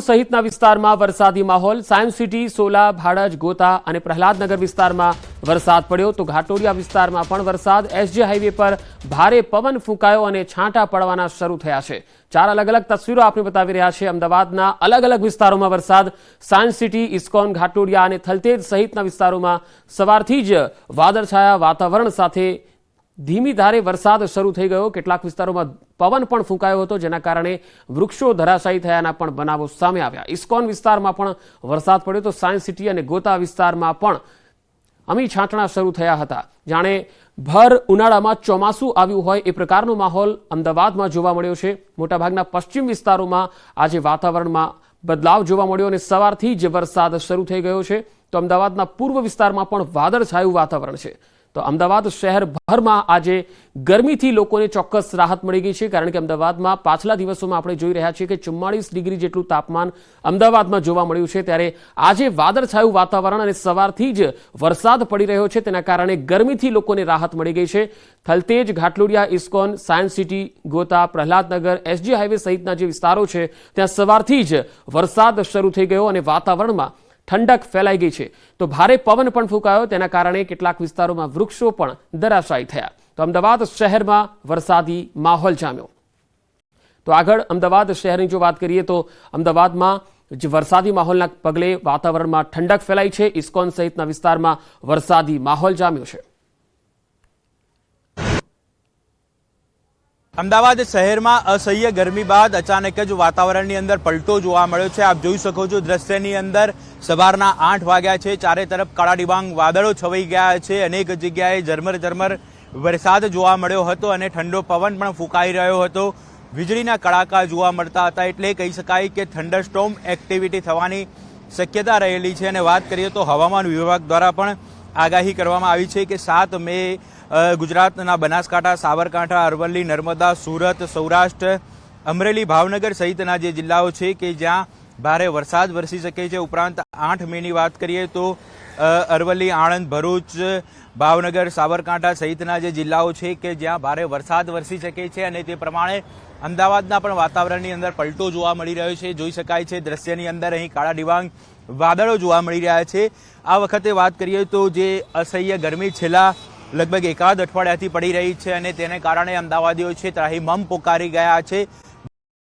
સહિતના વિસ્તારમાં વરસાદી માહોલ। સાયન્સ સિટી, સોલા, ભાડજ, ગોતા અને પ્રહલાદનગર વિસ્તારમાં વરસાદ પડ્યો તો ઘાટોડિયા વિસ્તારમાં પણ વરસાદ। એસજી હાઈવે પર ભારે પવન ફૂંકાયો અને છાંટા પડવાના શરૂ થયા છે। ચાર અલગ અલગ તસવીરો આપણે બતાવી રહ્યા છે। અમદાવાદના અલગ અલગ વિસ્તારોમાં વરસાદ। સાયન્સ સિટી, ઇસ્કોન, ઘાટોડિયા અને થલતેજ સહિતના વિસ્તારોમાં સવારથી જ વાદળછાયા વાતાવરણ સાથે ધીમી ધારે વરસાદ શરૂ થઈ ગયો। કેટલાક વિસ્તારોમાં પવન પણ ફૂંકાયો હતો, જેના કારણે વૃક્ષો ધરાશાયી થયાના પણ બનાવો સામે આવ્યા। ઇસ્કોન વિસ્તારમાં પણ વરસાદ પડ્યો તો સાયન્સ સિટી અને ગોતા વિસ્તારમાં પણ અમી છાંટણા શરૂ થયા હતા। જાણે ભર ઉનાળામાં ચોમાસું આવ્યું હોય એ પ્રકારનો માહોલ અમદાવાદમાં જોવા મળ્યો છે। મોટાભાગના પશ્ચિમ વિસ્તારોમાં આજે વાતાવરણમાં બદલાવ જોવા મળ્યો અને સવારથી જ વરસાદ શરૂ થઈ ગયો છે। તો અમદાવાદના પૂર્વ વિસ્તારમાં પણ વાદળછાયું વાતાવરણ છે। તો અમદાવાદ શહેરભરમાં આજે ગરમીથી લોકોને ચોક્કસ રાહત મળી ગઈ છે, કારણ કે અમદાવાદમાં પાછલા દિવસોમાં આપણે જોઈ રહ્યા છીએ કે 44 ડિગ્રી જેટલું તાપમાન અમદાવાદમાં જોવા મળ્યું છે, ત્યારે આજે વાદળછાયું વાતાવરણ અને સવારથી જ વરસાદ પડી રહ્યો છે, તેના કારણે ગરમીથી લોકોને રાહત મળી ગઈ છે। Thaltej, Ghatlodia, ISKCON, science city, Gota, Prahladnagar, SG highway સહિતના જે વિસ્તારો છે ત્યાં સવારથી જ વરસાદ શરૂ થઈ ગયો અને વાતાવરણમાં ઠંડક ફેલાઈ ગઈ છે। તો ભારે પવન પણ ફૂંકાયો, તેના કારણે કેટલાક વિસ્તારોમાં વૃક્ષો પણ ધરાશાયી થયા। તો અમદાવાદ શહેરમાં વરસાદી માહોલ જામ્યો। તો આગળ અમદાવાદ શહેરની જો વાત કરીએ તો અમદાવાદમાં જે વરસાદી માહોલના પગલે વાતાવરણમાં ઠંડક ફેલાઈ છે। ઇસ્કોન સહિતના વિસ્તારમાં વરસાદી માહોલ જામ્યો છે। અમદાવાદ શહેરમાં અસહ્ય ગરમી બાદ અચાનક જ વાતાવરણની અંદર પલટો જોવા મળ્યો છે। આપ જોઈ શકો છો દ્રશ્યની અંદર સવારના 8 વાગ્યા છે। ચારે તરફ કાળા ડિબાંગ વાદળો છવાઈ ગયા છે। અનેક જગ્યાએ ઝરમર વરસાદ જોવા મળ્યો હતો અને ઠંડો પવન પણ ફૂંકાઈ રહ્યો હતો। વીજળીના કડાકા જોવા મળતા હતા, એટલે કહી શકાય કે થંડરસ્ટોર્મ એક્ટિવિટી થવાની શક્યતા રહેલી છે। અને વાત કરીએ તો હવામાન વિભાગ દ્વારા પણ આગાહી કરવામાં આવી છે કે 7 મે ગુજરાતના બનાસકાંઠા, સાબરકાંઠા, અરવલ્લી, નર્મદા, સુરત, સૌરાષ્ટ્ર, અમરેલી, ભાવનગર સહિતના જે જિલ્લાઓ છે કે જ્યાં ભારે વરસાદ વરસી શકે છે। ઉપરાંત 8 મેની વાત કરીએ તો અરવલ્લી, આણંદ, ભરૂચ, ભાવનગર, સાબરકાંઠા સહિતના જે જિલ્લાઓ છે કે જ્યાં ભારે વરસાદ વરસી શકે છે અને તે પ્રમાણે અમદાવાદના પણ વાતાવરણની અંદર પલટો જોવા મળી રહ્યો છે। જોઈ શકાય છે દ્રશ્યની અંદર અહીં કાળા ડિબાંગ વાદળો જોવા મળી રહ્યા છે। આ વખતે વાત કરીએ તો જે અસહ્ય ગરમી છેલ્લા લગભગ એકાદ અઠવાડિયાથી પડી રહી છે અને તેને કારણે અમદાવાદીઓ છે ત્રાહિમામ પોકારી ગયા છે।